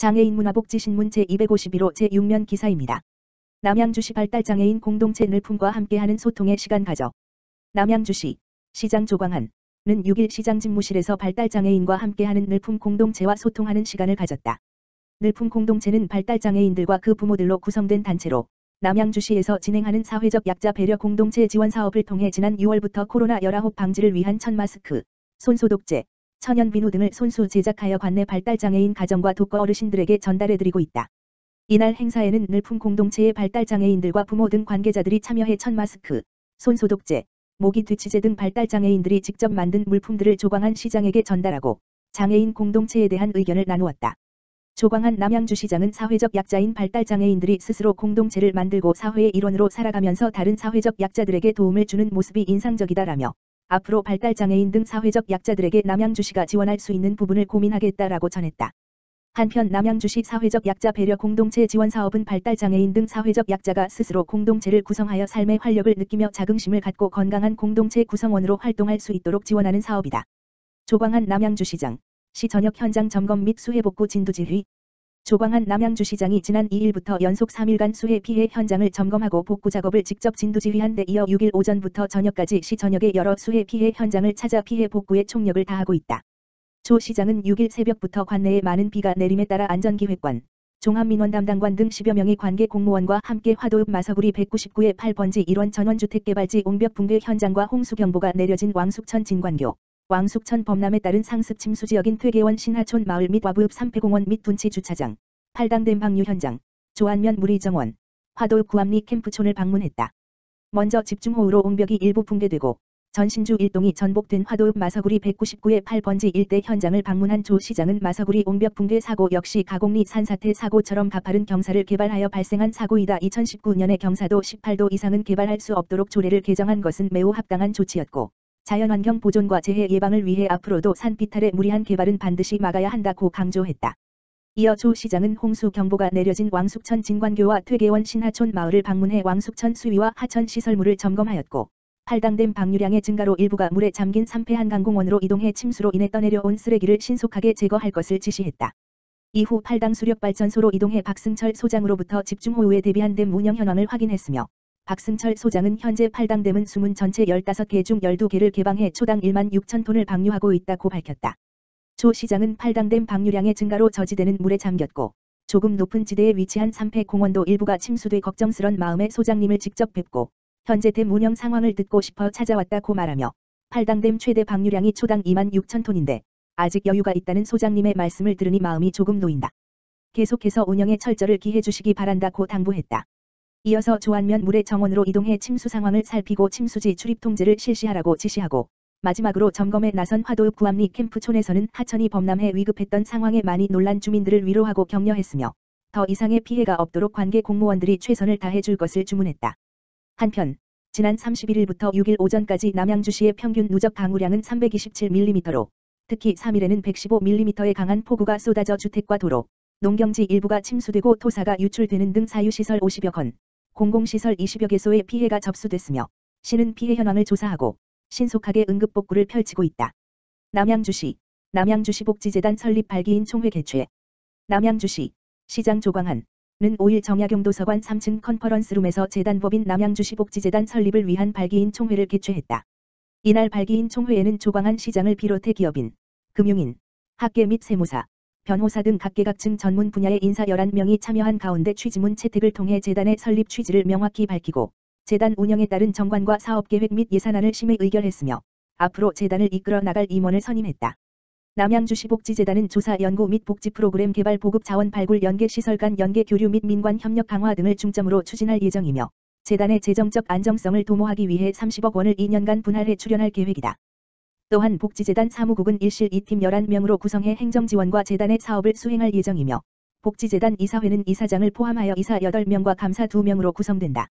장애인 문화복지신문 제251호 제6면 기사입니다. 남양주시 발달장애인 공동체 늘품과 함께하는 소통의 시간 가져. 남양주시 시장 조광한은 6일 시장 집무실에서 발달장애인과 함께하는 늘품 공동체와 소통하는 시간을 가졌다. 늘품 공동체는 발달장애인들과 그 부모들로 구성된 단체로 남양주시에서 진행하는 사회적 약자 배려 공동체 지원 사업을 통해 지난 6월부터 코로나19 방지를 위한 천마스크, 손소독제, 천연비누 등을 손수 제작하여 관내 발달장애인 가정과 독거 어르신들에게 전달해드리고 있다. 이날 행사에는 늘품 공동체의 발달장애인들과 부모 등 관계자들이 참여해 천마스크, 손소독제, 모기 뒤치제 등 발달장애인들이 직접 만든 물품들을 조광한 시장에게 전달하고 장애인 공동체에 대한 의견을 나누었다. 조광한 남양주시장은 사회적 약자인 발달장애인들이 스스로 공동체를 만들고 사회의 일원으로 살아가면서 다른 사회적 약자들에게 도움을 주는 모습이 인상적이다라며 앞으로 발달장애인 등 사회적 약자들에게 남양주시가 지원할 수 있는 부분을 고민하겠다라고 전했다. 한편 남양주시 사회적 약자 배려 공동체 지원 사업은 발달장애인 등 사회적 약자가 스스로 공동체를 구성하여 삶의 활력을 느끼며 자긍심을 갖고 건강한 공동체 구성원으로 활동할 수 있도록 지원하는 사업이다. 조광한 남양주시장, 시 전역 현장 점검 및 수해 복구 진두지휘. 조광한 남양주시장이 지난 2일부터 연속 3일간 수해 피해 현장을 점검하고 복구 작업을 직접 진두지휘한 데 이어 6일 오전부터 저녁까지 시 전역의 여러 수해 피해 현장을 찾아 피해 복구에 총력을 다하고 있다. 조 시장은 6일 새벽부터 관내에 많은 비가 내림에 따라 안전기획관, 종합민원 담당관 등 10여 명의 관계 공무원과 함께 화도읍 마서구리 199의 8번지 1원 전원주택개발지 옹벽 붕괴 현장과 홍수경보가 내려진 왕숙천 진관교, 왕숙천 범람에 따른 상습 침수 지역인 퇴계원 신하촌 마을 및 와부읍 삼패공원 및 둔치 주차장, 팔당댐 방류 현장, 조안면 무리정원, 화도읍 구암리 캠프촌을 방문했다. 먼저 집중호우로 옹벽이 일부 붕괴되고 전신주 일동이 전복된 화도읍 마서구리 199의 8번지 일대 현장을 방문한 조 시장은 마서구리 옹벽 붕괴 사고 역시 가곡리 산사태 사고처럼 가파른 경사를 개발하여 발생한 사고이다. 2019년에 경사도 18도 이상은 개발할 수 없도록 조례를 개정한 것은 매우 합당한 조치였고 자연환경 보존과 재해 예방을 위해 앞으로도 산비탈의 무리한 개발은 반드시 막아야 한다고 강조했다. 이어 조 시장은 홍수 경보가 내려진 왕숙천 진관교와 퇴계원 신하촌 마을을 방문해 왕숙천 수위와 하천 시설물을 점검하였고 팔당댐 방류량의 증가로 일부가 물에 잠긴 삼패 한강공원으로 이동해 침수로 인해 떠내려온 쓰레기를 신속하게 제거할 것을 지시했다. 이후 팔당 수력발전소로 이동해 박승철 소장으로부터 집중호우에 대비한 댐 운영 현황을 확인했으며 박승철 소장은 현재 팔당댐은 수문 전체 15개 중 12개를 개방해 초당 1만 6천 톤을 방류하고 있다고 밝혔다. 조 시장은 팔당댐 방류량의 증가로 저지대는 물에 잠겼고 조금 높은 지대에 위치한 삼패 공원도 일부가 침수돼 걱정스런 마음에 소장님을 직접 뵙고 현재 댐 운영 상황을 듣고 싶어 찾아왔다고 말하며 팔당댐 최대 방류량이 초당 2만 6천 톤인데 아직 여유가 있다는 소장님의 말씀을 들으니 마음이 조금 놓인다. 계속해서 운영에 철저를 기해 주시기 바란다고 당부했다. 이어서 조안면 물의 정원으로 이동해 침수 상황을 살피고 침수지 출입 통제를 실시하라고 지시하고 마지막으로 점검에 나선 화도읍 구암리 캠프촌에서는 하천이 범람해 위급했던 상황에 많이 놀란 주민들을 위로하고 격려했으며 더 이상의 피해가 없도록 관계 공무원들이 최선을 다해 줄 것을 주문했다. 한편 지난 31일부터 6일 오전까지 남양주시의 평균 누적 강우량은 327mm로 특히 3일에는 115mm의 강한 폭우가 쏟아져 주택과 도로, 농경지 일부가 침수되고 토사가 유출되는 등 사유시설 50여 건, 공공시설 20여 개소의 피해가 접수됐으며 시는 피해 현황을 조사하고 신속하게 응급복구를 펼치고 있다. 남양주시 복지재단 설립 발기인 총회 개최. 남양주시 시장 조광한은 5일 정약용 도서관 3층 컨퍼런스룸에서 재단법인 남양주시 복지재단 설립을 위한 발기인 총회를 개최했다. 이날 발기인 총회에는 조광한 시장을 비롯해 기업인, 금융인, 학계 및 세무사, 변호사 등 각계각층 전문 분야의 인사 11명이 참여한 가운데 취지문 채택을 통해 재단의 설립 취지를 명확히 밝히고 재단 운영에 따른 정관과 사업계획 및 예산안을 심의 의결했으며 앞으로 재단을 이끌어 나갈 임원을 선임했다. 남양주시 복지재단은 조사 연구 및 복지 프로그램 개발 보급 자원 발굴 연계 시설 간 연계 교류 및 민관 협력 강화 등을 중점으로 추진할 예정이며 재단의 재정적 안정성을 도모하기 위해 30억 원을 2년간 분할해 출연할 계획이다. 또한 복지재단 사무국은 1실 2팀 11명으로 구성해 행정지원과 재단의 사업을 수행할 예정이며 복지재단 이사회는 이사장을 포함하여 이사 8명과 감사 2명으로 구성된다.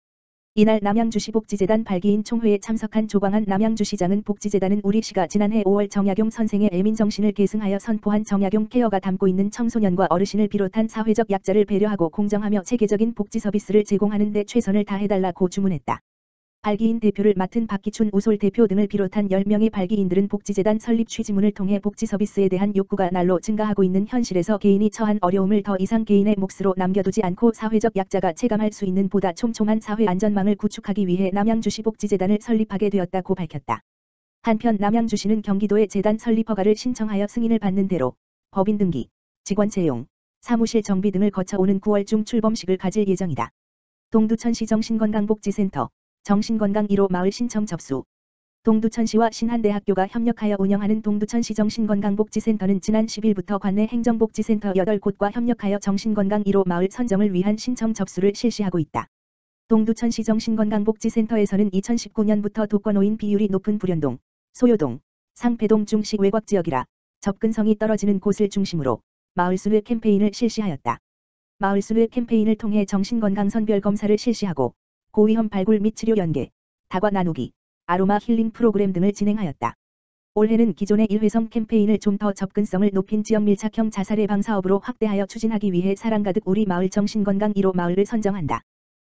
이날 남양주시 복지재단 발기인 총회에 참석한 조광한 남양주시장은 복지재단은 우리시가 지난해 5월 정약용 선생의 애민정신을 계승하여 선포한 정약용 케어가 담고 있는 청소년과 어르신을 비롯한 사회적 약자를 배려하고 공정하며 체계적인 복지 서비스를 제공하는 데 최선을 다해달라고 주문했다. 발기인 대표를 맡은 박기춘 우솔 대표 등을 비롯한 10명의 발기인들은 복지재단 설립 취지문을 통해 복지 서비스에 대한 욕구가 날로 증가하고 있는 현실에서 개인이 처한 어려움을 더 이상 개인의 몫으로 남겨두지 않고 사회적 약자가 체감할 수 있는 보다 촘촘한 사회 안전망을 구축하기 위해 남양주시 복지재단을 설립하게 되었다고 밝혔다. 한편 남양주시는 경기도에 재단 설립 허가를 신청하여 승인을 받는 대로 법인 등기, 직원 채용, 사무실 정비 등을 거쳐 오는 9월 중 출범식을 가질 예정이다. 동두천시 정신건강복지센터 정신건강 1호 마을 신청 접수. 동두천시와 신한대학교가 협력하여 운영하는 동두천시 정신건강복지센터는 지난 10일부터 관내 행정복지센터 8곳과 협력하여 정신건강 1호 마을 선정을 위한 신청 접수를 실시하고 있다. 동두천시 정신건강복지센터에서는 2019년부터 독거노인 비율이 높은 불현동, 소요동, 상패동 중시 외곽지역이라 접근성이 떨어지는 곳을 중심으로 마을순회 캠페인을 실시하였다. 마을순회 캠페인을 통해 정신건강 선별 검사를 실시하고 고위험 발굴 및 치료 연계, 다과 나누기, 아로마 힐링 프로그램 등을 진행하였다. 올해는 기존의 일회성 캠페인을 좀 더 접근성을 높인 지역 밀착형 자살 예방 사업으로 확대하여 추진하기 위해 사랑 가득 우리 마을 정신건강 1호 마을을 선정한다.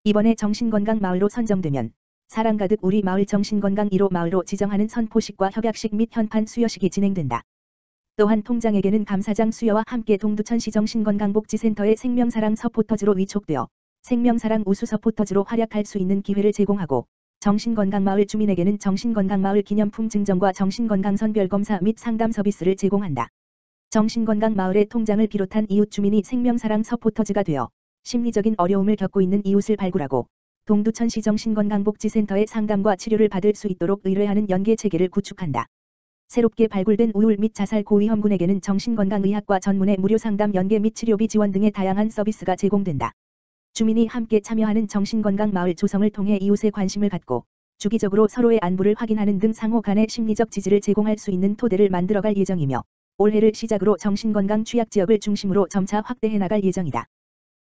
이번에 정신건강 마을로 선정되면 사랑 가득 우리 마을 정신건강 1호 마을로 지정하는 선포식과 협약식 및 현판 수여식이 진행된다. 또한 통장에게는 감사장 수여와 함께 동두천시 정신건강복지센터의 생명사랑 서포터즈로 위촉되어 생명사랑 우수 서포터즈로 활약할 수 있는 기회를 제공하고 정신건강마을 주민에게는 정신건강마을 기념품 증정과 정신건강선별검사 및 상담 서비스를 제공한다. 정신건강마을의 통장을 비롯한 이웃 주민이 생명사랑 서포터즈가 되어 심리적인 어려움을 겪고 있는 이웃을 발굴하고 동두천시 정신건강복지센터의 상담과 치료를 받을 수 있도록 의뢰하는 연계체계를 구축한다. 새롭게 발굴된 우울 및 자살 고위험군에게는 정신건강의학과 전문의 무료 상담 연계 및 치료비 지원 등의 다양한 서비스가 제공된다. 주민이 함께 참여하는 정신건강 마을 조성을 통해 이웃의 관심을 갖고 주기적으로 서로의 안부를 확인하는 등 상호 간의 심리적 지지를 제공할 수 있는 토대를 만들어갈 예정이며 올해를 시작으로 정신건강 취약지역을 중심으로 점차 확대해 나갈 예정이다.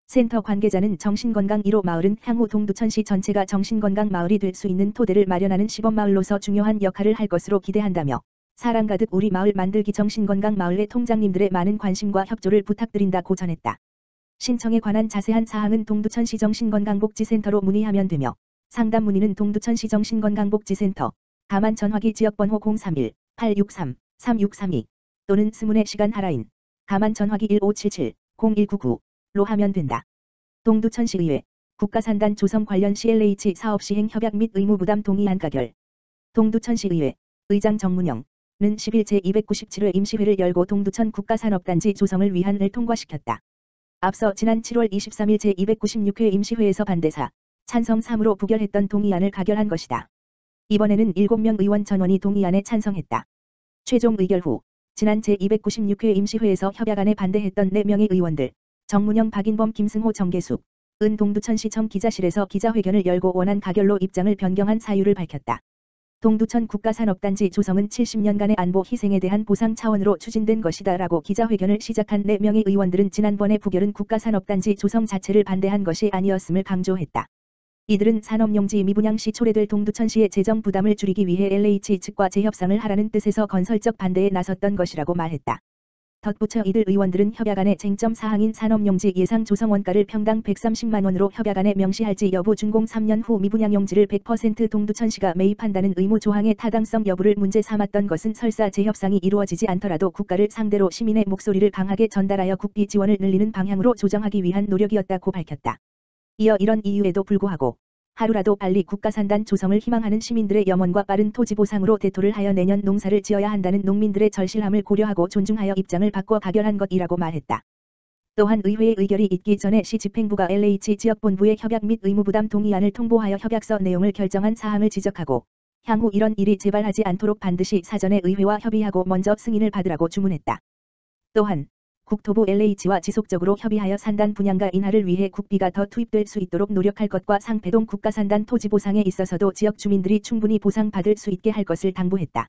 센터 관계자는 정신건강 1호 마을은 향후 동두천시 전체가 정신건강 마을이 될 수 있는 토대를 마련하는 시범마을로서 중요한 역할을 할 것으로 기대한다며 사랑 가득 우리 마을 만들기 정신건강 마을의 통장님들의 많은 관심과 협조를 부탁드린다고 전했다. 신청에 관한 자세한 사항은 동두천시 정신건강복지센터로 문의하면 되며 상담 문의는 동두천시 정신건강복지센터 다만 전화기 지역번호 031-863-3632 또는 스문의 시간 하라인 다만 전화기 1577-0199로 하면 된다. 동두천시의회 국가산단 조성 관련 CLH 사업 시행 협약 및 의무 부담 동의안 가결. 동두천시의회 의장 정문영은 10일 제297회 임시회를 열고 동두천 국가산업단지 조성을 위한을 통과시켰다. 앞서 지난 7월 23일 제296회 임시회에서 반대사, 찬성 3으로 부결했던 동의안을 가결한 것이다. 이번에는 7명 의원 전원이 동의안에 찬성했다. 최종 의결 후 지난 제296회 임시회에서 협약안에 반대했던 4명의 의원들, 정문영, 박인범, 김승호, 정계숙, 은 동두천시청 기자실에서 기자회견을 열고 원안 가결로 입장을 변경한 사유를 밝혔다. 동두천 국가산업단지 조성은 70년간의 안보 희생에 대한 보상 차원으로 추진된 것이다 라고 기자회견을 시작한 4명의 의원들은 지난번에 부결은 국가산업단지 조성 자체를 반대한 것이 아니었음을 강조했다. 이들은 산업용지 미분양 시 초래될 동두천시의 재정 부담을 줄이기 위해 LH 측과 재협상을 하라는 뜻에서 건설적 반대에 나섰던 것이라고 말했다. 덧붙여 이들 의원들은 협약안의 쟁점 사항인 산업용지 예상 조성 원가를 평당 130만 원으로 협약안에 명시할지 여부 준공 3년 후 미분양용지를 100% 동두천시가 매입한다는 의무 조항의 타당성 여부를 문제 삼았던 것은 설사 재협상이 이루어지지 않더라도 국가를 상대로 시민의 목소리를 강하게 전달하여 국비 지원을 늘리는 방향으로 조정하기 위한 노력이었다고 밝혔다. 이어 이런 이유에도 불구하고 하루라도 빨리 국가산단 조성을 희망하는 시민들의 염원과 빠른 토지 보상으로 대토를 하여 내년 농사를 지어야 한다는 농민들의 절실함을 고려하고 존중하여 입장을 바꿔 가결한 것이라고 말했다. 또한 의회의 의결이 있기 전에 시 집행부가 LH 지역본부에 협약 및 의무부담 동의안을 통보하여 협약서 내용을 결정한 사항을 지적하고 향후 이런 일이 재발하지 않도록 반드시 사전에 의회와 협의하고 먼저 승인을 받으라고 주문했다. 또한 국토부 LH와 지속적으로 협의하여 산단 분양가 인하를 위해 국비가 더 투입될 수 있도록 노력할 것과 상패동 국가산단 토지 보상에 있어서도 지역 주민들이 충분히 보상받을 수 있게 할 것을 당부했다.